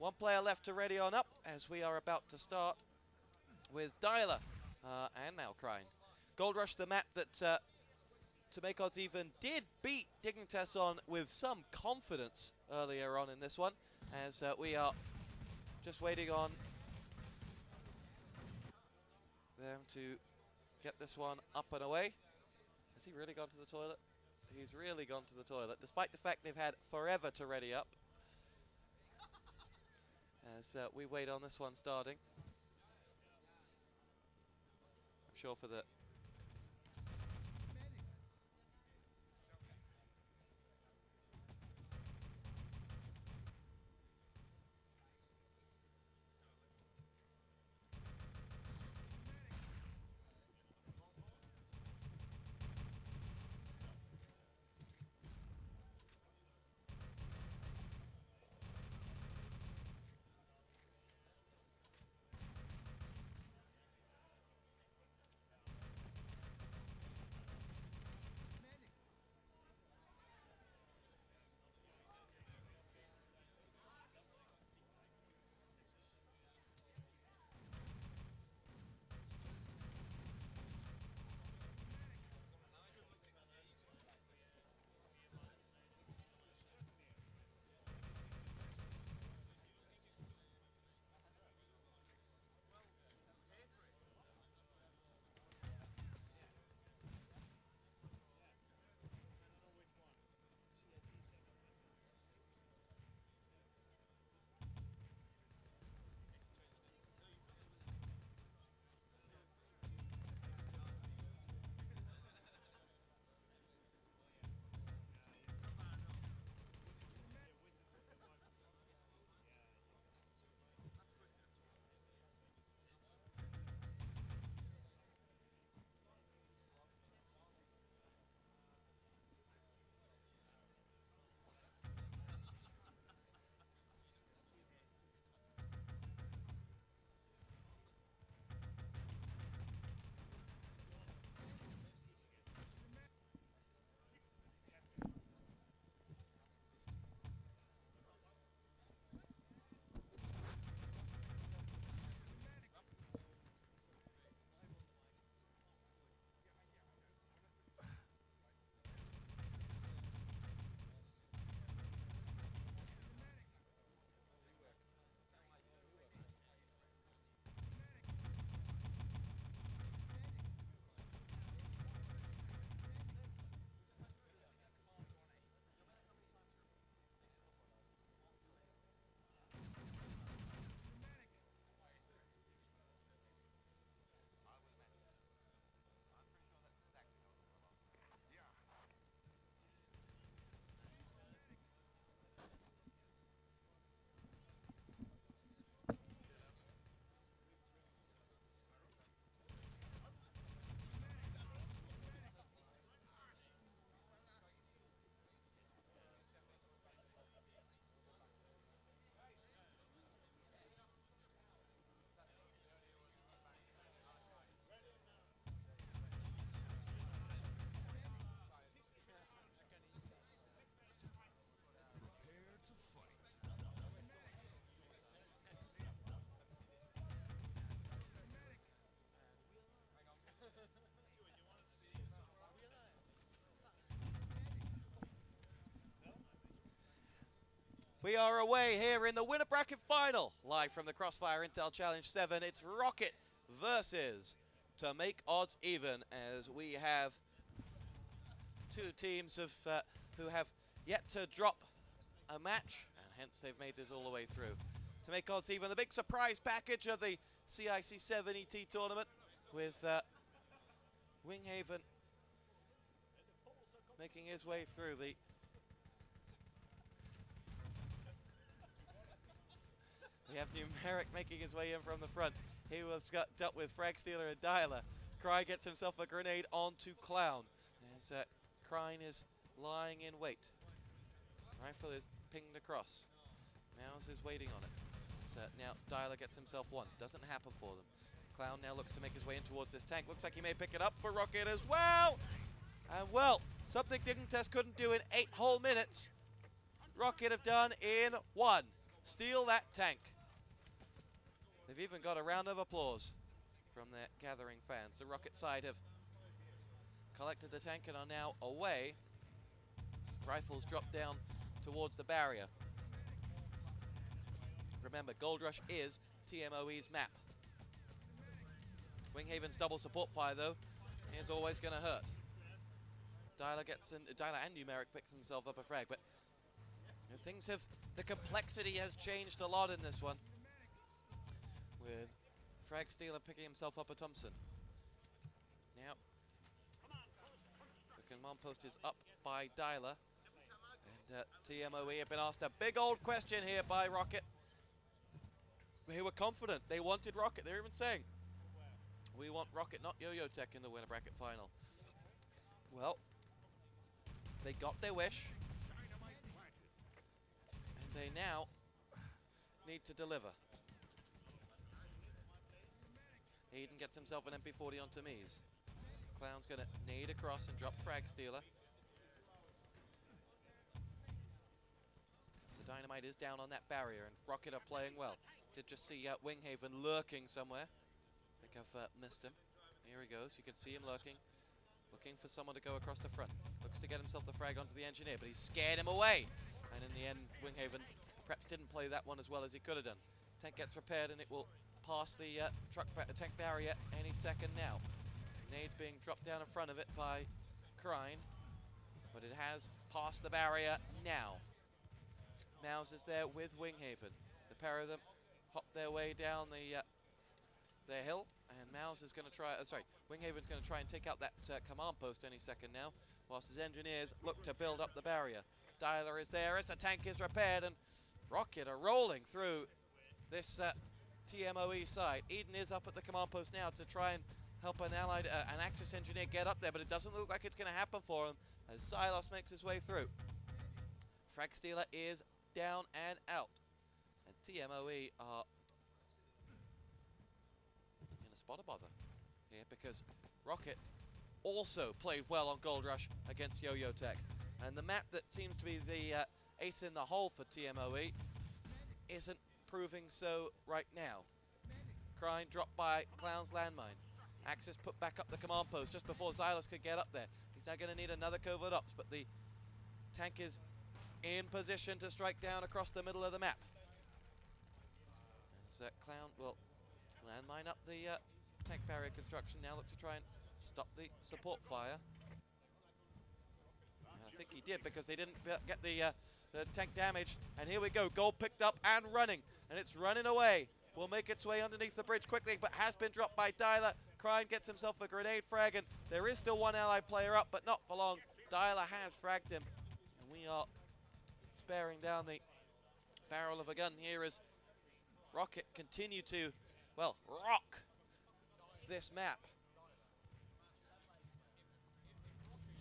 One player left to ready on up as we are about to start with Dialer and now Crine. Gold Rush, the map that to make odds even did beat Dignitas on with some confidence earlier on in this one, as we are just waiting on them to get this one up and away. Has he really gone to the toilet? He's really gone to the toilet, despite the fact they've had forever to ready up. As we wait on this one starting. I'm sure for the... We are away here in the winner bracket final, live from the Crossfire Intel Challenge 7. It's Rockit versus To Make Odds Even, as we have two teams who have yet to drop a match, and hence they've made this all the way through. To Make Odds Even, the big surprise package of the CIC7 ET tournament, with Winghaven making his way through. We have Numeric making his way in from the front. He was dealt with Frag Stealer and Dialer. Cry gets himself a grenade onto Clown, as Crine is lying in wait. Rifle is pinged across. Mouse is waiting on it. So now Dialer gets himself one. Doesn't happen for them. Clown now looks to make his way in towards this tank. Looks like he may pick it up for Rockit as well. And well, something Dignitas couldn't do in 8 whole minutes, Rockit have done in 1. Steal that tank. They've even got a round of applause from their gathering fans. The Rocket side have collected the tank and are now away. Rifles drop down towards the barrier. Remember, Gold Rush is TMOE's map. Winghaven's double support fire, though, is always going to hurt. Dyla gets in, Dyla and Numeric picks himself up a frag, but you know, the complexity has changed a lot in this one. With Frag Stealer picking himself up a Thompson. Now, the command post is up by Dyla. And TMOE have been asked a big old question here by Rocket. They were confident. They wanted Rocket. They're even saying, we want Rocket, not Yo-Yo Tech in the winner bracket final. Well, they got their wish. And they now need to deliver. Eden gets himself an MP40 onto Mies. Clown's going to nade across and drop Frag Stealer. So Dynamite is down on that barrier, and Rocket are playing well. Did just see Winghaven lurking somewhere. I think I've missed him. Here he goes. You can see him lurking. Looking for someone to go across the front. Looks to get himself the frag onto the engineer, but he's scared him away. And in the end, Winghaven perhaps didn't play that one as well as he could have done. Tank gets repaired, and it will pass the tank barrier any second now. Nade's being dropped down in front of it by Crine, but it has passed the barrier now. Mouse is there with Winghaven. The pair of them hop their way down their hill, and Mouse is going to try, Winghaven's going to try and take out that command post any second now, whilst his engineers look to build up the barrier. Dyler is there as the tank is repaired, and Rocket are rolling through this TMOE side. Eden is up at the command post now to try and help an allied, an Axis engineer get up there, but it doesn't look like it's going to happen for him as Xylos makes his way through. Frag Stealer is down and out, and TMOE are in a spot of bother here because Rocket also played well on Gold Rush against Yo-Yo Tech, and the map that seems to be the ace in the hole for TMOE isn't proving so right now. Crine dropped by Clown's landmine. Axis put back up the command post just before Xylos could get up there. He's now going to need another covert ops, but the tank is in position to strike down across the middle of the map. As Clown will landmine up the tank barrier construction, now look to try and stop the support fire. And I think he did, because they didn't get the tank damage. And here we go, gold picked up and running, and it's running away. Will make its way underneath the bridge quickly, but has been dropped by Dyla. Crine gets himself a grenade frag, and there is still one allied player up, but not for long. Dyla has fragged him, and we are bearing down the barrel of a gun here as Rocket continue to, well, rock this map.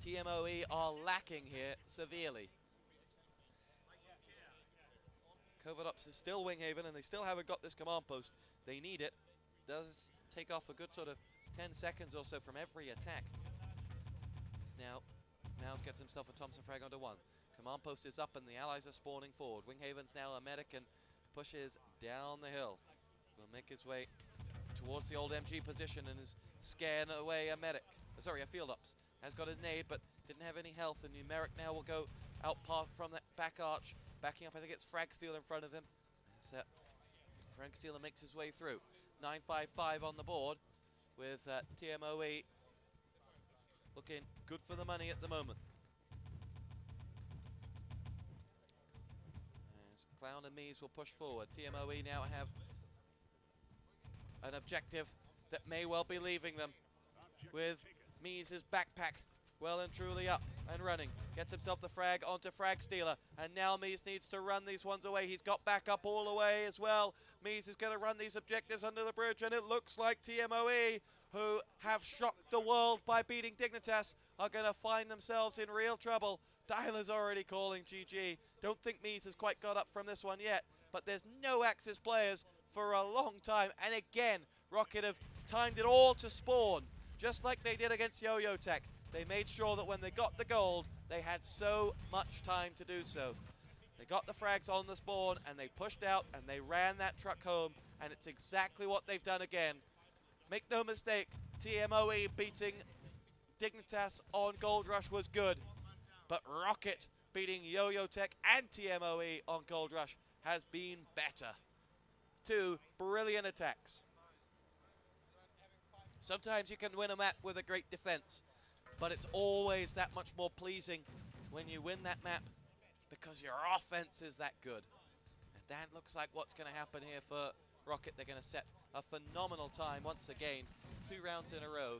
TMOE are lacking here severely. Covert Ops is still Winghaven, and they still haven't got this command post. They need it. Does take off a good sort of 10 seconds or so from every attack. It's now, Mouse gets himself a Thompson frag onto one. Command post is up and the allies are spawning forward. Winghaven's now a medic and pushes down the hill. Will make his way towards the old MG position and is scaring away a medic. Sorry, a field ops. Has got a nade but didn't have any health, and Numeric now will go out path from that back arch. Backing up, I think it's Frag Stealer in front of him. As, Frag Stealer makes his way through. 955 on the board with TMOE looking good for the money at the moment. As Clown and Mies will push forward. TMOE now have an objective that may well be leaving them, with Mies' backpack well and truly up and running. Gets himself the frag onto Frag Stealer, and now Mies needs to run these ones away. He's got back up all the way as well. Mies is going to run these objectives under the bridge, and it looks like TMOE, who have shocked the world by beating Dignitas, are going to find themselves in real trouble. Dyla's already calling GG. Don't think Mies has quite got up from this one yet, but there's no Axis players for a long time. And again, Rocket have timed it all to spawn, just like they did against Yo-Yo Tech. They made sure that when they got the gold, they had so much time to do so. They got the frags on the spawn, and they pushed out, and they ran that truck home, and it's exactly what they've done again. Make no mistake, TMOE beating Dignitas on Gold Rush was good, but Rockit beating Yo-Yo Tech and TMOE on Gold Rush has been better. Two brilliant attacks. Sometimes you can win a map with a great defense, but it's always that much more pleasing when you win that map because your offense is that good. And that looks like what's going to happen here for Rockit. They're going to set a phenomenal time once again, 2 rounds in a row.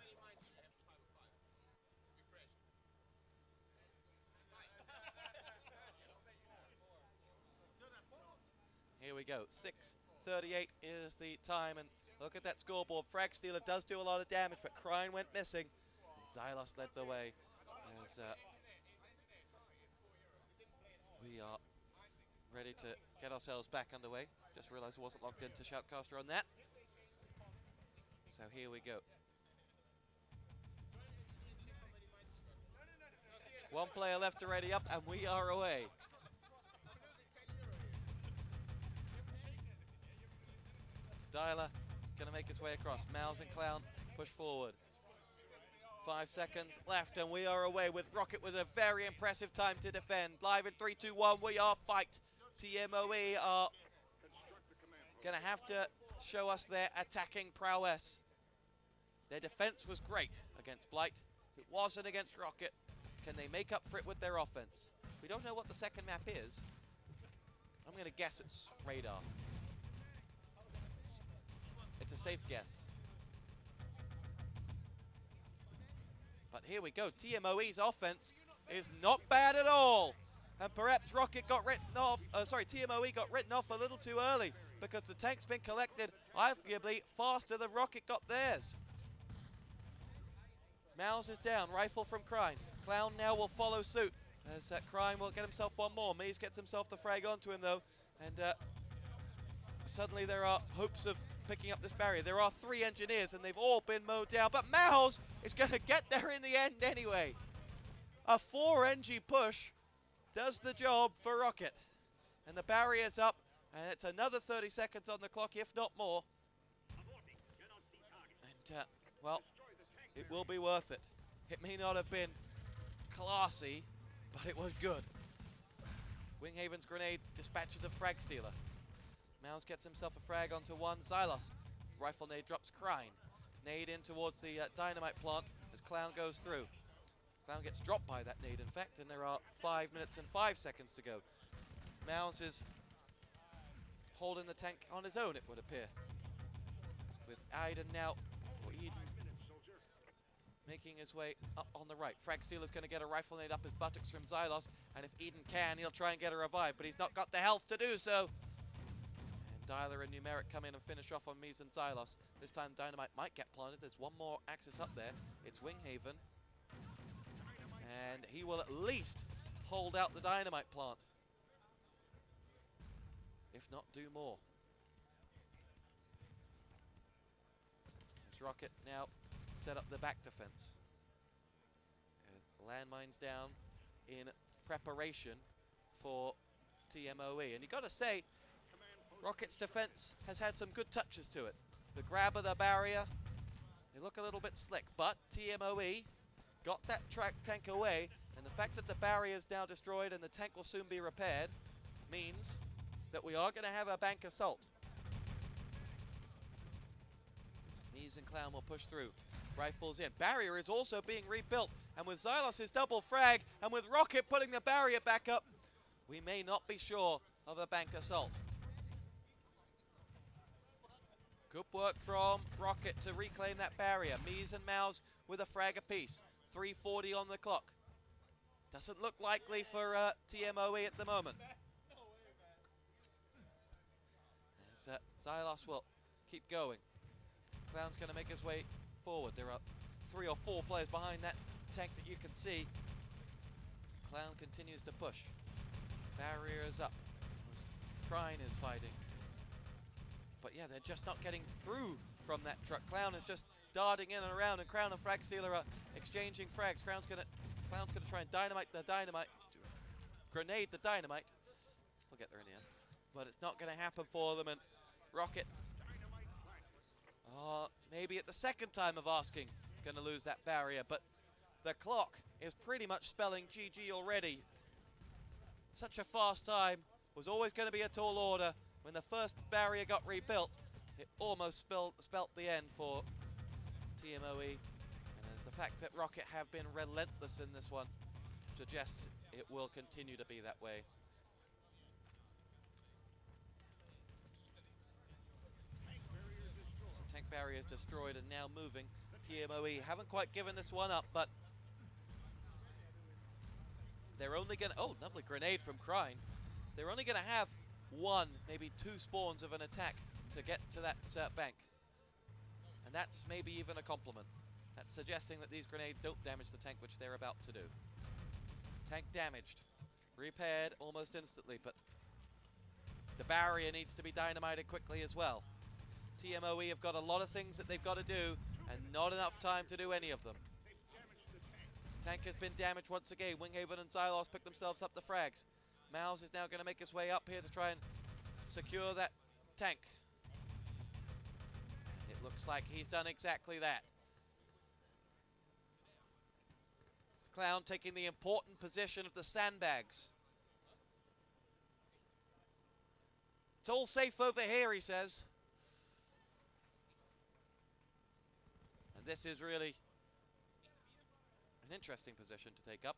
Here we go, 6:38 is the time, and look at that scoreboard. Frag Stealer does do a lot of damage, but Crine went missing. And Xylos led the way as we are ready to get ourselves back underway. Just realized I wasn't logged into Shoutcaster on that. So here we go. One player left to ready up, and we are away. Dialer is going to make his way across. Mouse and Clown push forward. 5 seconds left, and we are away with Rockit with a very impressive time to defend. Live in 3, 2, 1, we are fight. TMOE are going to have to show us their attacking prowess. Their defense was great against Blight. It wasn't against Rockit. Can they make up for it with their offense? We don't know what the second map is. I'm going to guess it's Radar. It's a safe guess. But here we go. TMOE's offense is not bad at all. And perhaps Rockit got written off, TMOE got written off a little too early because the tank's been collected arguably faster than Rockit got theirs. Mouse is down, rifle from Crine. Clown now will follow suit as Crine will get himself one more. Maze gets himself the frag onto him though, and suddenly there are hopes of picking up this barrier. There are 3 engineers and they've all been mowed down, but Mouse is going to get there in the end anyway. A 4 NG push does the job for Rockit, and the barrier's up, and it's another 30 seconds on the clock, if not more. And well, it will be worth it. It may not have been classy, but it was good. Winghaven's grenade dispatches a frag stealer. Mouse gets himself a frag onto one. Xylos. Rifle nade drops Crine. Nade in towards the dynamite plant as Clown goes through. Clown gets dropped by that nade, in fact, and there are 5 minutes and 5 seconds to go. Mouse is holding the tank on his own, it would appear. With Eden now, or Eden, making his way up on the right. Frag Stealer's going to get a rifle nade up his buttocks from Xylos, and if Eden can, he'll try and get a revive, but he's not got the health to do so. Dialer and Numeric come in and finish off on Mies and Xylos. This time Dynamite might get planted. There's one more axis up there. It's Winghaven. And he will at least hold out the Dynamite plant. If not, do more. As Rockit now set up the back defense. Landmines down in preparation for TMOE. And you got to say, Rockit's defense has had some good touches to it. The grab of the barrier, they look a little bit slick, but TMOE got that tank away, and the fact that the barrier is now destroyed and the tank will soon be repaired means that we are going to have a bank assault. Mies and Clown will push through. Rifles in. Barrier is also being rebuilt, and with Xylos' double frag, and with Rockit putting the barrier back up, we may not be sure of a bank assault. Good work from Rockit to reclaim that barrier. Mies and Mouse with a frag apiece. 3:40 on the clock. Doesn't look likely for TMOE at the moment. As Xylos will keep going. Clown's going to make his way forward. There are 3 or 4 players behind that tank that you can see. Clown continues to push. Barrier is up. Crine is fighting. But yeah, they're just not getting through from that truck. Clown is just darting in and around, and Crown and Frag Stealer are exchanging frags. Clown's gonna try and grenade the dynamite. We'll get there in the end. But it's not going to happen for them, and Rocket, maybe at the second time of asking, going to lose that barrier, but the clock is pretty much spelling GG already. Such a fast time, was always going to be a tall order. When the first barrier got rebuilt, it almost spelt the end for TMOE. And as the fact that Rocket have been relentless in this one suggests it will continue to be that way. So tank barrier is destroyed and now moving. TMOE haven't quite given this one up, but they're only going to... Oh, lovely grenade from Crine. They're only going to have one, maybe two spawns of an attack to get to that bank. And that's maybe even a compliment. That's suggesting that these grenades don't damage the tank, which they're about to do. Tank damaged. Repaired almost instantly, but the barrier needs to be dynamited quickly as well. TMOE have got a lot of things that they've got to do, and not enough time to do any of them. Tank has been damaged once again. Winghaven and Xylos pick themselves up the frags. Mouse is now going to make his way up here to try and secure that tank. It looks like he's done exactly that. Clown taking the important position of the sandbags. It's all safe over here, he says. And this is really an interesting position to take up.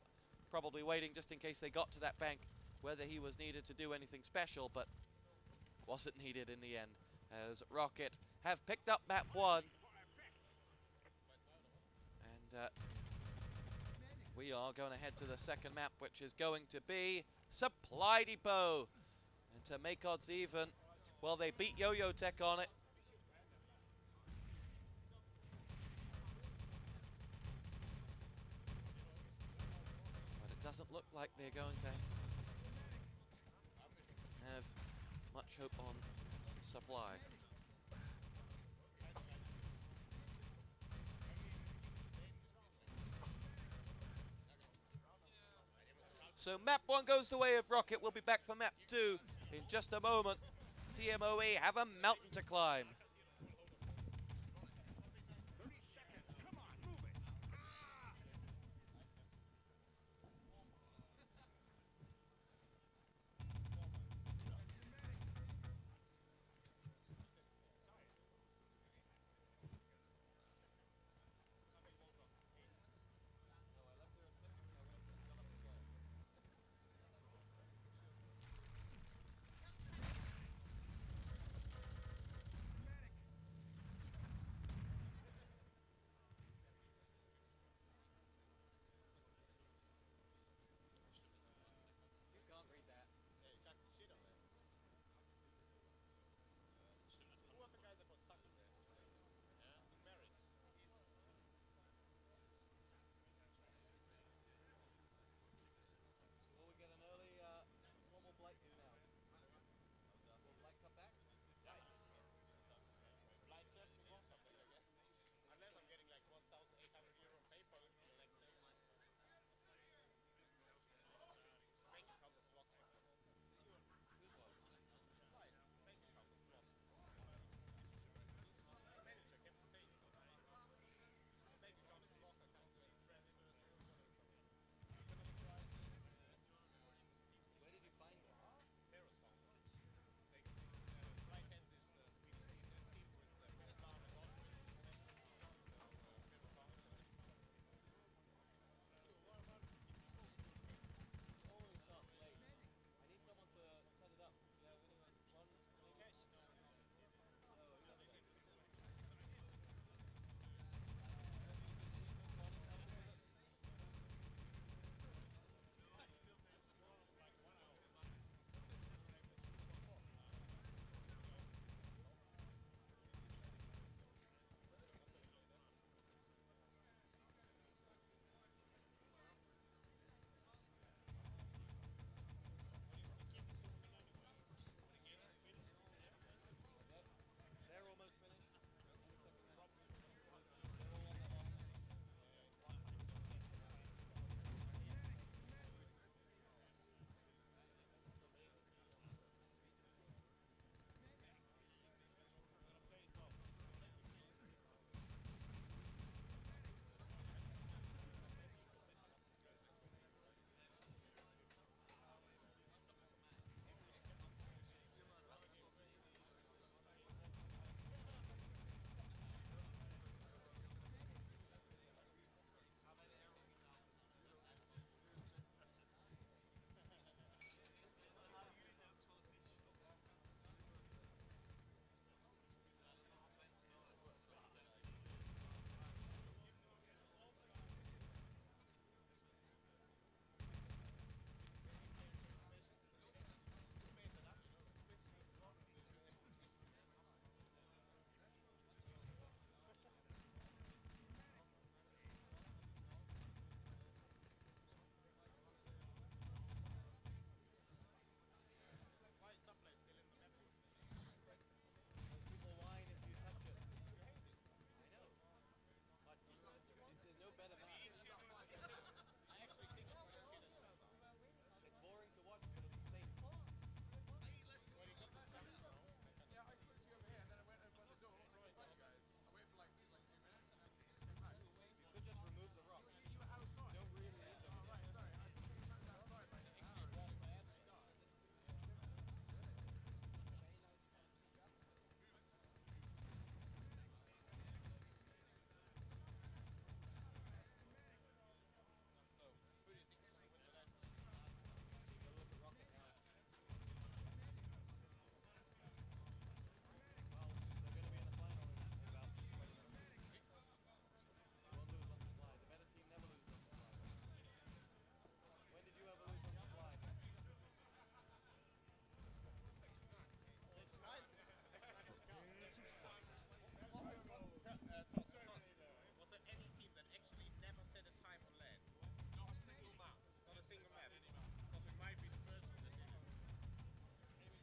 Probably waiting just in case they got to that bank, whether he was needed to do anything special, but wasn't needed in the end, as Rocket have picked up map 1. And we are going to head to the second map, which is going to be Supply Depot. And to make odds even, well, they beat Yo-Yo Tech on it. But it doesn't look like they're going to have much hope on Supply. So map 1 goes the way of Rocket. We'll be back for map 2 in just a moment. TMOE have a mountain to climb.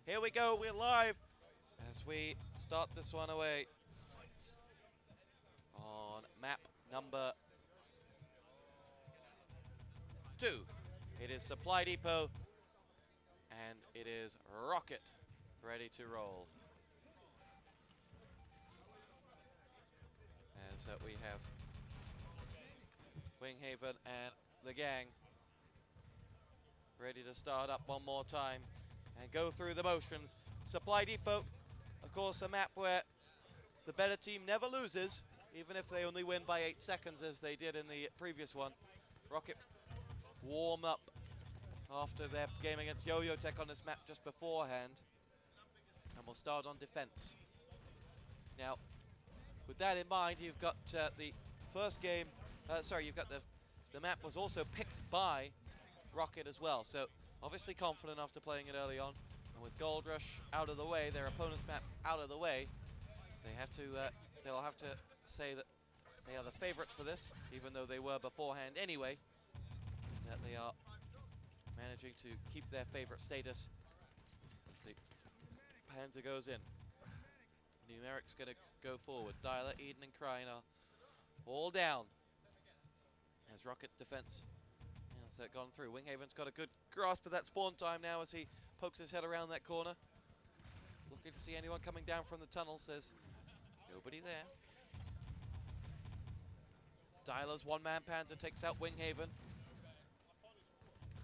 Here we go, we're live as we start this one away on map number 2. It is Supply Depot and it is Rocket ready to roll. As we have Winghaven and the gang ready to start up one more time and go through the motions. Supply Depot, of course, a map where the better team never loses, even if they only win by 8 seconds as they did in the previous one. Rocket warm up after their game against Yo-Yo Tech on this map just beforehand, and we'll start on defense. Now, with that in mind, you've got the first game, you've got the map was also picked by Rocket as well, so obviously confident after playing it early on. And with Gold Rush out of the way, their opponent's map out of the way, they'll have to say that they are the favorites for this, even though they were beforehand anyway. That they are managing to keep their favorite status as the Panzer goes in. Numeric's going to go forward. Dialer, Eden and Krine are all down as Rocket's defense has gone through. Winghaven's got a good grasp of that spawn time now as he pokes his head around that corner. Looking to see anyone coming down from the tunnel, says nobody there. Dialer's one-man Panzer takes out Winghaven.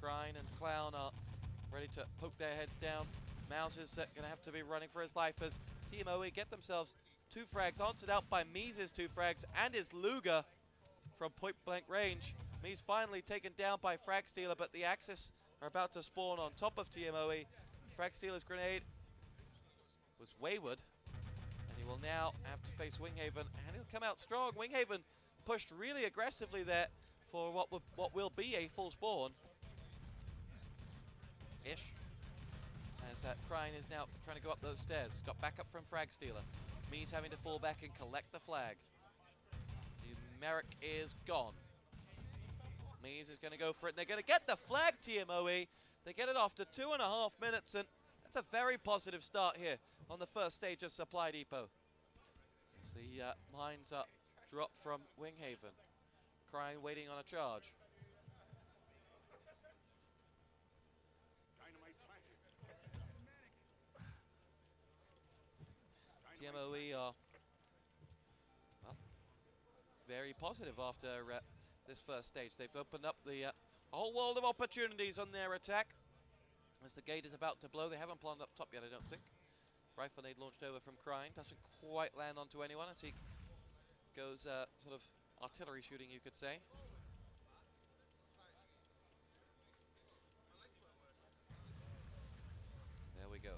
Krine and Clown are ready to poke their heads down. Mouse is going to have to be running for his life as Team OE get themselves 2 frags, answered out by Mises' 2 frags and his Luger from point-blank range. Mies finally taken down by Frag Stealer, but the Axis are about to spawn on top of Team OE. Frag Stealer's grenade was wayward, and he will now have to face Winghaven, and he'll come out strong. Winghaven pushed really aggressively there for what will be a full spawn. Ish. As Krine is now trying to go up those stairs. Got backup from Frag Stealer. Mies having to fall back and collect the flag. Numeric is gone. Mies is going to go for it, and they're going to get the flag, TMOE. They get it after 2.5 minutes, and that's a very positive start here on the first stage of Supply Depot. As the mines are dropped from Winghaven. Krine waiting on a charge. TMOE are, well, very positive after this first stage. They've opened up the whole world of opportunities on their attack. As the gate is about to blow, they haven't planted up top yet, I don't think. Rifle nade launched over from Krine, doesn't quite land onto anyone as he goes sort of artillery shooting, you could say. There we go.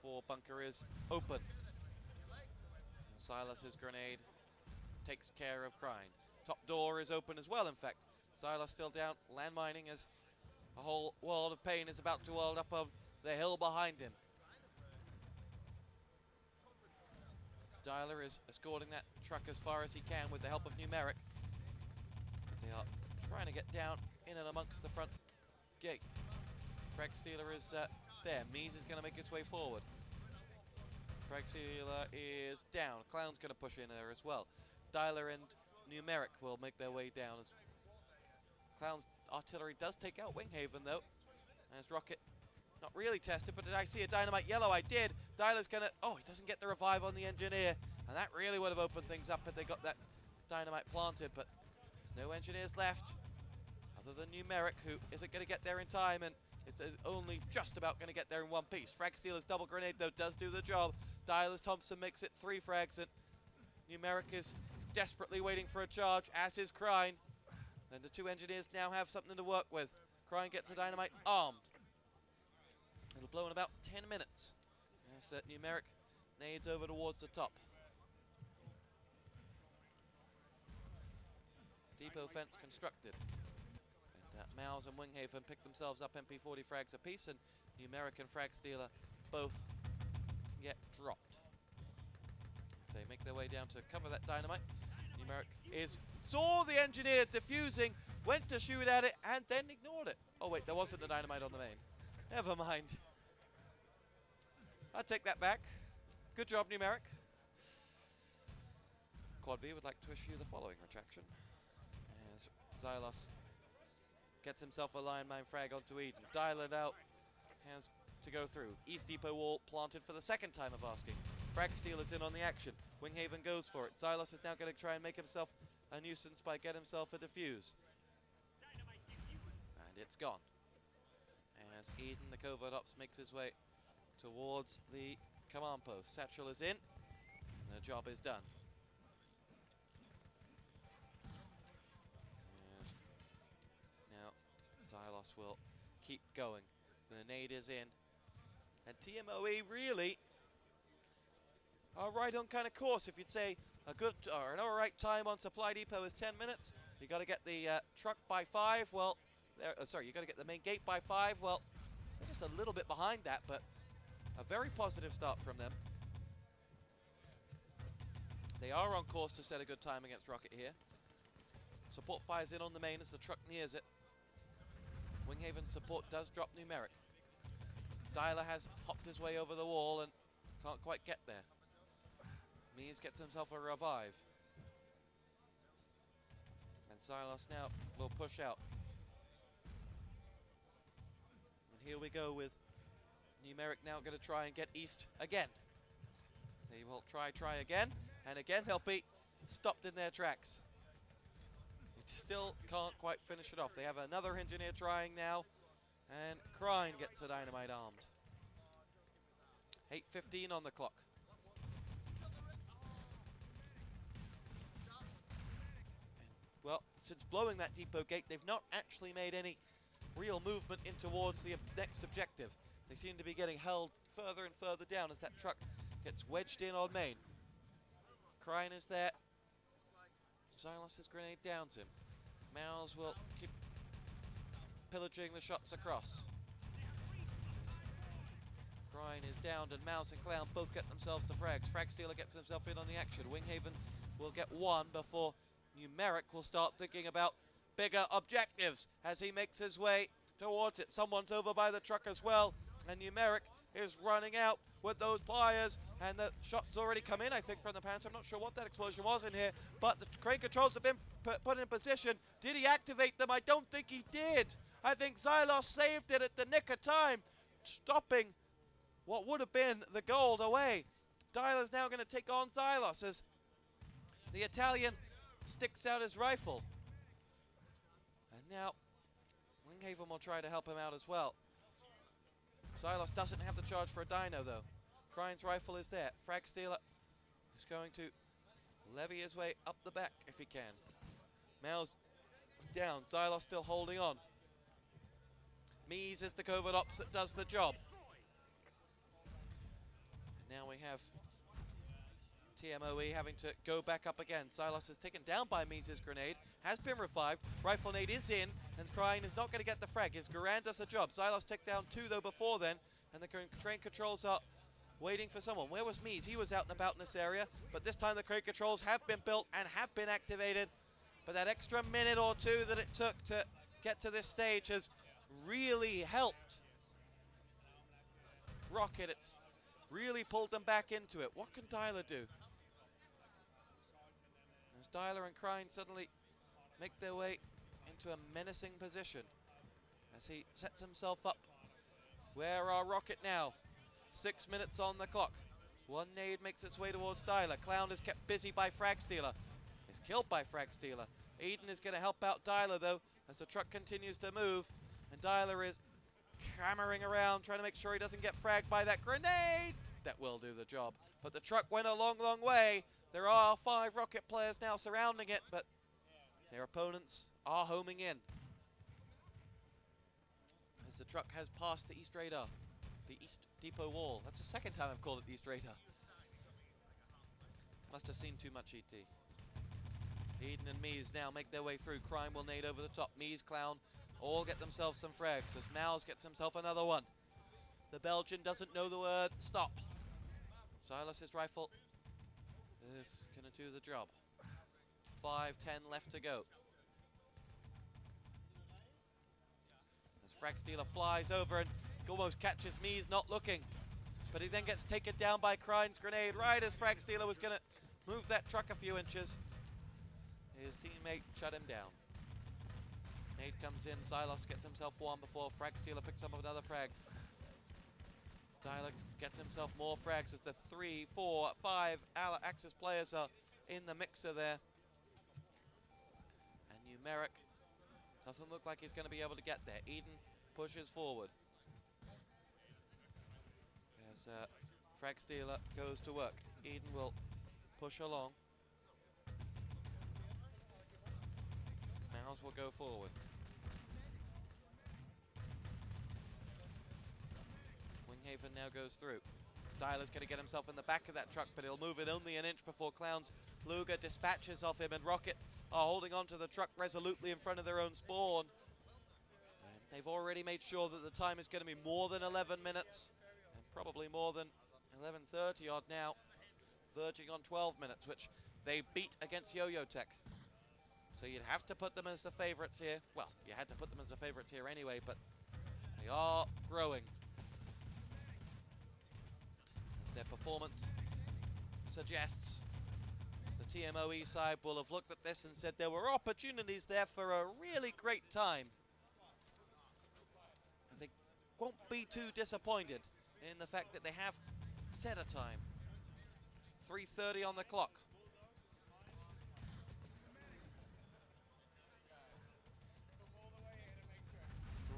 4 bunker is open. And Silas's grenade takes care of Krine. Top door is open as well, in fact. Silas still down, land mining as a whole world of pain is about to world up on the hill behind him. Dialer is escorting that truck as far as he can with the help of Numeric. They are trying to get down in and amongst the front gate. Frag Stealer is there. Mies is going to make his way forward. Frag Stealer is down. Clown's going to push in there as well. Dialer and Numeric will make their way down. As Clown's artillery does take out Winghaven, though. As Rocket not really tested, but did I see a dynamite yellow? I did. Dialer's going to... Oh, he doesn't get the revive on the engineer. And that really would have opened things up if they got that dynamite planted, but there's no engineers left other than Numeric, who isn't going to get there in time, and it's only just about going to get there in one piece. Frag Stealer's double grenade, though, does do the job. Dialer's Thompson makes it 3 frags, and Numeric is desperately waiting for a charge, as is Krine. And the 2 engineers now have something to work with. Krine gets the dynamite armed. It'll blow in about 10 minutes. As Numeric nades over towards the top. Depot fence constructed. And Mouse and Winghaven pick themselves up MP40 frags apiece, and Numeric and Frag Stealer both get dropped. So they make their way down to cover that dynamite. Numeric saw the engineer defusing, went to shoot at it, and then ignored it. Oh wait, there wasn't a dynamite on the main. Never mind. I take that back. Good job, Numeric. Quad V would like to issue the following retraction. As Xylos gets himself a line mine frag onto Eden. Dial out, has to go through. East Depot wall planted for the second time of asking. Frag Steel is in on the action. Winghaven goes for it. Xylos is now going to try and make himself a nuisance by getting himself a defuse. And it's gone. As Eden, the covert ops, makes his way towards the command post. Satchel is in, and the job is done. And now Xylos will keep going. The nade is in. And TMOE really are right on kind of course. If you'd say a good or an alright time on Supply Depot is 10 minutes, you got to get the truck by 5. Well, sorry, you got to get the main gate by 5. Well, they're just a little bit behind that, but a very positive start from them. They are on course to set a good time against Rocket here. Support fires in on the main as the truck nears it. Winghaven's support does drop Numeric. Dialer has hopped his way over the wall and can't quite get there. Mies gets himself a revive. And Xylos now will push out. And here we go with Numeric now going to try and get east again. They will try again, and again they'll be stopped in their tracks. They still can't quite finish it off. They have another engineer trying now, and Crine gets a dynamite armed. 8:15 on the clock. And, well, since blowing that depot gate, they've not actually made any real movement in towards the next objective. They seem to be getting held further and further down as that truck gets wedged in on main. Crine is there. Xylos' grenade downs him. Mouse will keep pillaging the shots across. Crine is downed, and Mouse and Clown both get themselves to frags. Frag Stealer gets himself in on the action. Winghaven will get one before Numeric will start thinking about bigger objectives as he makes his way towards it. Someone's over by the truck as well, and Numeric is running out with those pliers, and the shots already come in, I think, from the Panther. I'm not sure what that explosion was in here, but the crane controls have been put in position. Did he activate them? I don't think he did. I think Xylos saved it at the nick of time, stopping what would have been the gold away. Dialer's now going to take on Xylos as the Italian sticks out his rifle. And now Winghaven will try to help him out as well. Xylos doesn't have the charge for a dyno though. Crine's rifle is there. Frag Stealer is going to levy his way up the back if he can. Mao's down. Xylos still holding on. Mies is the covert ops that does the job. And now we have TMOE having to go back up again. Xylos is taken down by Mies' grenade, has been revived. Rifle nade is in, and Crine is not going to get the frag. His Garand does the job. Xylos took down 2 though before then, and the train controls are waiting for someone. Where was Mies? He was out and about in this area, but this time the crane controls have been built and have been activated. But that extra minute or 2 that it took to get to this stage has really helped Rocket. It's really pulled them back into it. What can Dialer do? As Dialer and Crine suddenly make their way into a menacing position as he sets himself up. Where are Rocket now? 6 minutes on the clock. One nade makes its way towards Dialer. Clown is kept busy by Frag Stealer. Is killed by Frag Stealer. Eden is going to help out Dialer though as the truck continues to move, and Dialer is hammering around trying to make sure he doesn't get fragged by that grenade. That will do the job. But the truck went a long, long way. There are 5 Rocket players now surrounding it, but their opponents are homing in. As the truck has passed the East Radar, the East Depot wall. That's the second time I've called it the East Radar. Must have seen too much ET. Eden and Mies now make their way through. Crime will nade over the top. Mies, Clown, all get themselves some frags as Mouse gets himself another one. The Belgian doesn't know the word stop. Xylos' rifle is going to do the job. 5:10 left to go. As Frag Stealer flies over and almost catches Mies not looking. but he then gets taken down by Krine's grenade right as Frag Stealer was going to move that truck a few inches. His teammate shut him down. Nade comes in, Xylos gets himself one before Frag Stealer picks up another frag. Dyla gets himself more frags as the 3, 4, 5 Axis players are in the mixer there. And Numeric doesn't look like he's going to be able to get there. Eden pushes forward. As Frag Stealer goes to work. Eden will push along. Mouse will go forward. Winghaven now goes through. Dyla's going to get himself in the back of that truck, but he'll move it only an inch before Clown's Luger dispatches off him, and Rocket are holding onto the truck resolutely in front of their own spawn. And they've already made sure that the time is going to be more than 11 minutes, and probably more than 11:30 odd now, verging on 12 minutes, which they beat against Yo-Yo Tech. So you'd have to put them as the favorites here. Well, you had to put them as the favorites here anyway, but they are growing. As their performance suggests, the TMOE side will have looked at this and said there were opportunities there for a really great time. And they won't be too disappointed in the fact that they have set a time. 3:30 on the clock.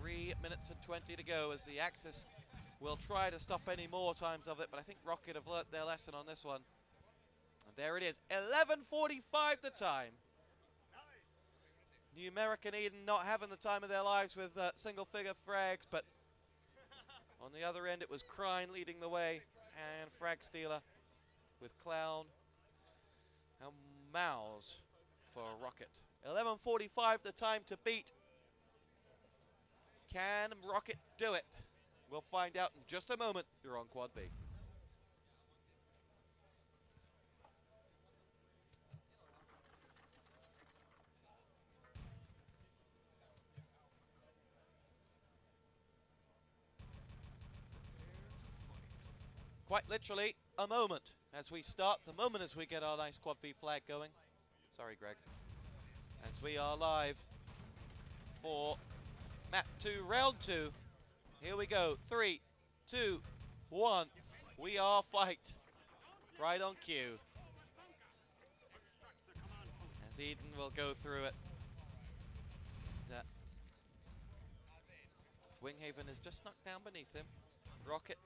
3 minutes and 20 to go as the Axis will try to stop any more times of it, but I think Rocket have learnt their lesson on this one. And there it is, 11:45 the time. Numeric and Eden not having the time of their lives with single-figure frags, but on the other end it was Krine leading the way, and Frag Stealer with Clown and Mouse for Rocket. 11:45 the time to beat. Can Rocket do it? We'll find out in just a moment. You're on Quad V. Quite literally a moment as we start, the moment as we get our nice Quad V flag going. Sorry, Greg. As we are live for map 2, round 2. Here we go. 3, 2, 1. We are fight. Right on cue. As Eden will go through it. Winghaven is just snuck down beneath him. Rocket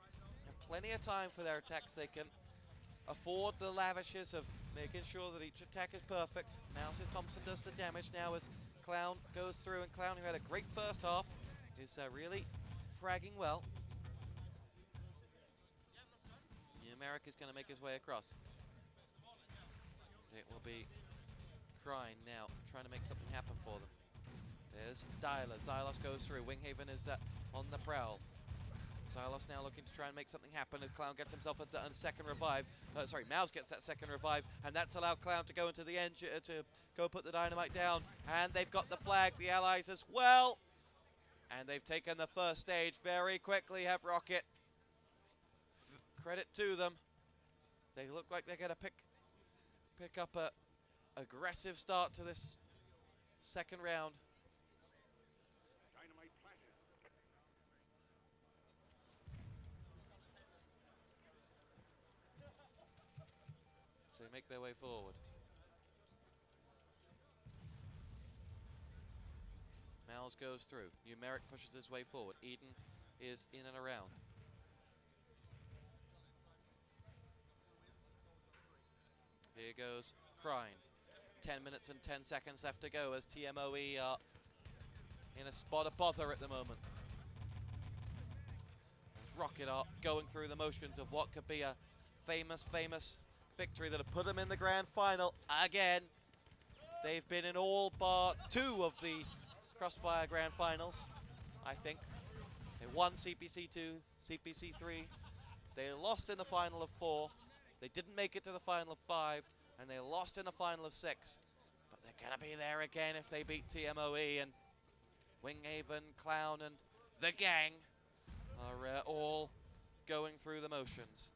have plenty of time for their attacks. They can afford the lavishes of making sure that each attack is perfect. Mouse's Thompson does the damage now as Clown goes through, and Clown, who had a great first half, is really fragging well. Numeric is going to make his way across. It will be Krine now, trying to make something happen for them. There's Dyla. Xylos goes through. Winghaven is on the prowl. Xylos now looking to try and make something happen as Clown gets himself a second revive. Mouse gets that second revive, and that's allowed Clown to go into the engine to go put the dynamite down. And they've got the flag, the allies as well. And they've taken the first stage very quickly, have Rocket. Credit to them. They look like they're going to pick up a aggressive start to this second round. So they make their way forward. Mouse goes through. Numeric pushes his way forward. Eden is in and around. Here goes Krine. 10 minutes and 10 seconds left to go as TMOE are in a spot of bother at the moment. As Rocket are going through the motions of what could be a famous victory that have put them in the grand final again. They've been in all bar 2 of the Crossfire Grand Finals, I think. They won CPC2, CPC3. They lost in the final of 4. They didn't make it to the final of 5, and they lost in the final of 6. But they're gonna be there again if they beat TMOE, and Winghaven, Clown, and the gang are all going through the motions.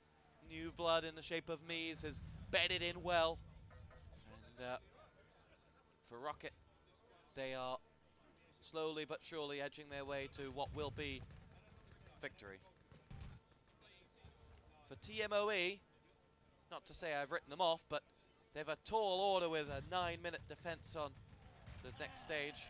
New blood in the shape of Mies has bedded in well. And for Rockit, they are slowly but surely edging their way to what will be victory. For TMOE, not to say I've written them off, but they've a tall order with a 9-minute defense on the next stage.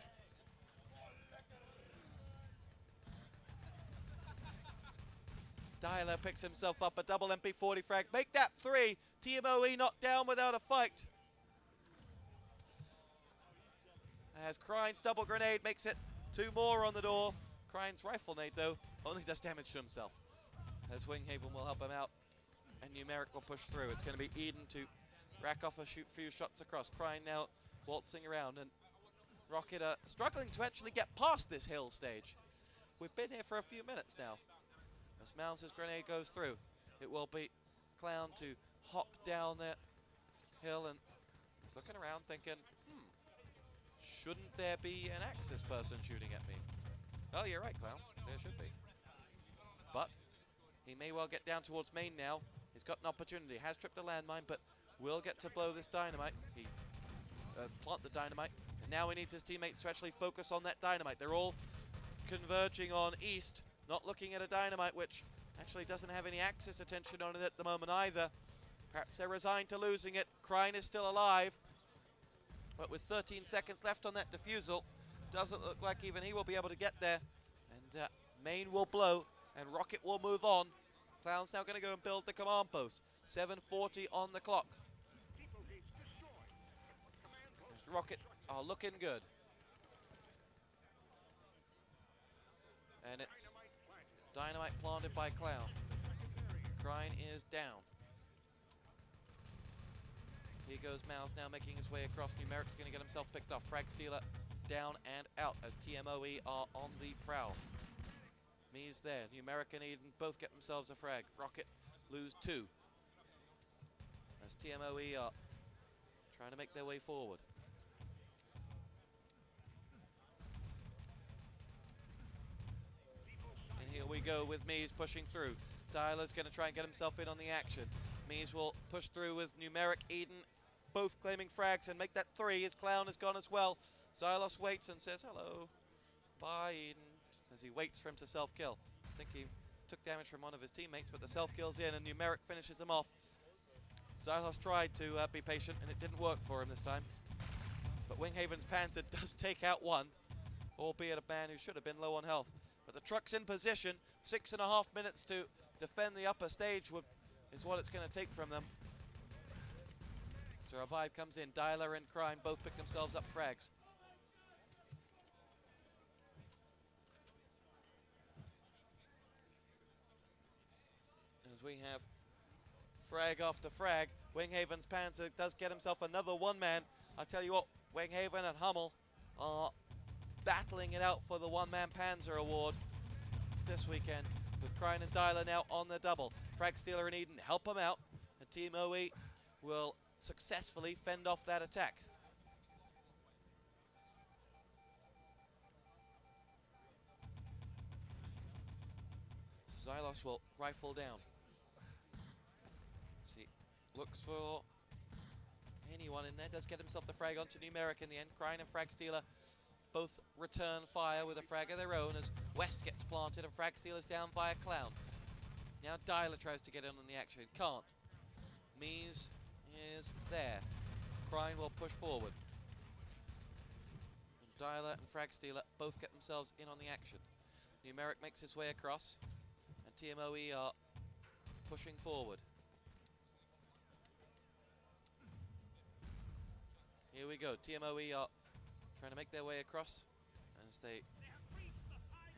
Dialer picks himself up a double MP40 frag. Make that 3. TMOE not down without a fight. As Krine's double grenade makes it 2 more on the door. Krine's rifle nade, though, only does damage to himself. As Winghaven will help him out, and Numeric will push through. It's going to be Eden to rack off a few shots across. Krine now waltzing around, and Rockit struggling to actually get past this hill stage. We've been here for a few minutes now. As Mouse' grenade goes through, it will be Clown to hop down that hill, and he's looking around thinking, shouldn't there be an Axis person shooting at me? Oh, you're right, Clown, there should be. But he may well get down towards main now. He's got an opportunity, has tripped a landmine, but will get to blow this dynamite. He plant the dynamite, and now he needs his teammates to actually focus on that dynamite. They're all converging on east, not looking at a dynamite which actually doesn't have any Axis attention on it at the moment either. Perhaps they're resigned to losing it. Krine is still alive, but with 13 seconds left on that defusal, doesn't look like even he will be able to get there. And main will blow, and Rockit will move on. Clown's now going to go and build the command post. 7:40 on the clock. Rockit are looking good. And it's dynamite planted by Clown. Krine is down. Here goes Mouse now making his way across. Numeric's going to get himself picked off. Frag Stealer down and out as TMOE are on the prowl. Mies there. Numeric and Eden both get themselves a frag. Rockit lose 2. As TMOE are trying to make their way forward. And here we go with Mies pushing through. Dialer's going to try and get himself in on the action. Mies will push through with Numeric, Eden, both claiming frags and make that 3. His Clown is gone as well. Xylos waits and says hello. Bye, Eden, as he waits for him to self-kill. I think he took damage from one of his teammates, but the self-kill's in and Numeric finishes him off. Xylos tried to be patient, and it didn't work for him this time. But Winghaven's Panther does take out 1, albeit a man who should have been low on health. But the truck's in position. 6.5 minutes to defend the upper stage is what it's going to take from them. So Revive comes in. Dialer and Krine both pick themselves up frags. As we have frag after frag, Winghaven's Panzer does get himself another 1-man. I tell you what, Winghaven and Hummel are battling it out for the 1-man Panzer award this weekend, with Krine and Dialer now on the double. Frag Stealer and Eden help him out, and Team OE will successfully fend off that attack. Xylos will rifle down. See, looks for anyone in there. Does get himself the frag onto Numeric in the end. Krine and Frag Stealer both return fire with a frag of their own as West gets planted and Frag Stealer's down via Clown. Now Dialer tries to get in on the action. Can't. Mies is there. Krine will push forward. And Dialer and Frag Stealer both get themselves in on the action. Numeric makes his way across, and TMOE are pushing forward. Here we go. TMOE are trying to make their way across as they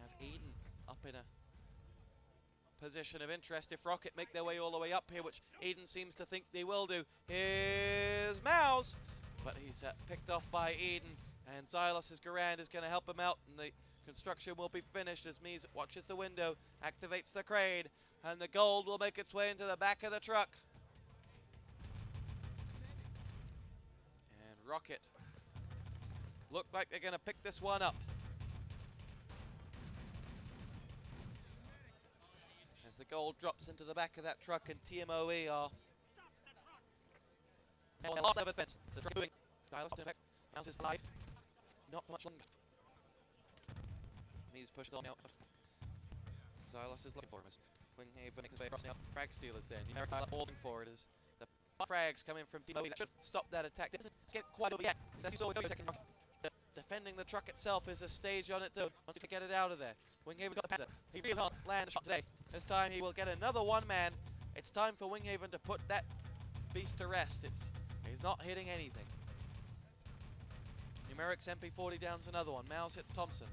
have Eden up in a position of interest. If Rockit make their way all the way up here, which Eden seems to think they will do, here's Mouse, but he's picked off by Eden, and Xylos' Garand is going to help him out, and the construction will be finished as Mies watches the window, activates the crane, and the gold will make its way into the back of the truck. And Rockit look like they're going to pick this one up. as the gold drops into the back of that truck, and TMOE are now last over the fence. So the truck moving. Dialis in effect. Mouse is alive. Not for much longer. He's pushes on now. Silas is looking for him as Winghaven makes his way across now. Frag Stealers there. Numeric holding for it as the frags come in from TMOE. That should stop that attack. It doesn't escape quite over yet. As you saw with second rocket. Defending the truck itself is a stage on its own. Once you get it out of there. Winghaven got the Panzer. He really can't land a shot today. This time he will get another one man. It's time for Winghaven to put that beast to rest. He's not hitting anything. Numeric's MP40 downs another one. Mouse hits Thompson.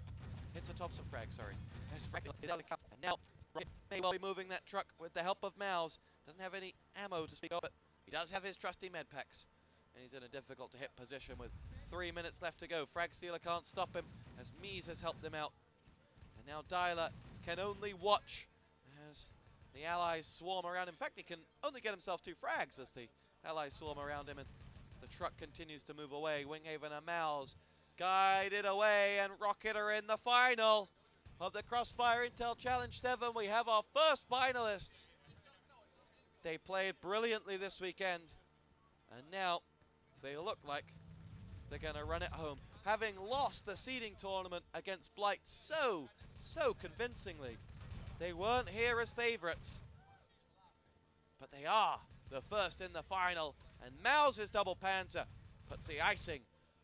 Hits a Thompson frag, sorry. There's frag. And now Rocket may well be moving that truck with the help of Mouse. Doesn't have any ammo to speak of, but he does have his trusty med packs. And he's in a difficult to hit position with 3 minutes left to go. Frag Stealer can't stop him as Mies has helped him out. And now Dialer can only watch as the allies swarm around him. In fact, he can only get himself 2 frags as the allies swarm around him, and the truck continues to move away. Winghaven and Mouse guided away, and Rocket are in the final of the Crossfire Intel Challenge 7. We have our first finalists. They played brilliantly this weekend, and now they look like they're going to run it home, having lost the seeding tournament against Blight so convincingly. They weren't here as favorites, but they are the first in the final, and Mouse's double Panzer puts the icing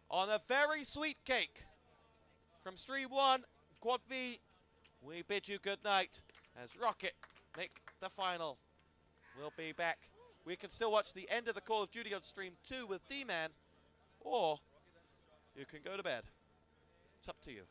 on a very sweet cake. From Stream 1, Quad V, we bid you good night as Rocket make the final. We'll be back. We can still watch the end of the Call of Duty on Stream 2 with D-Man, or you can go to bed. It's up to you.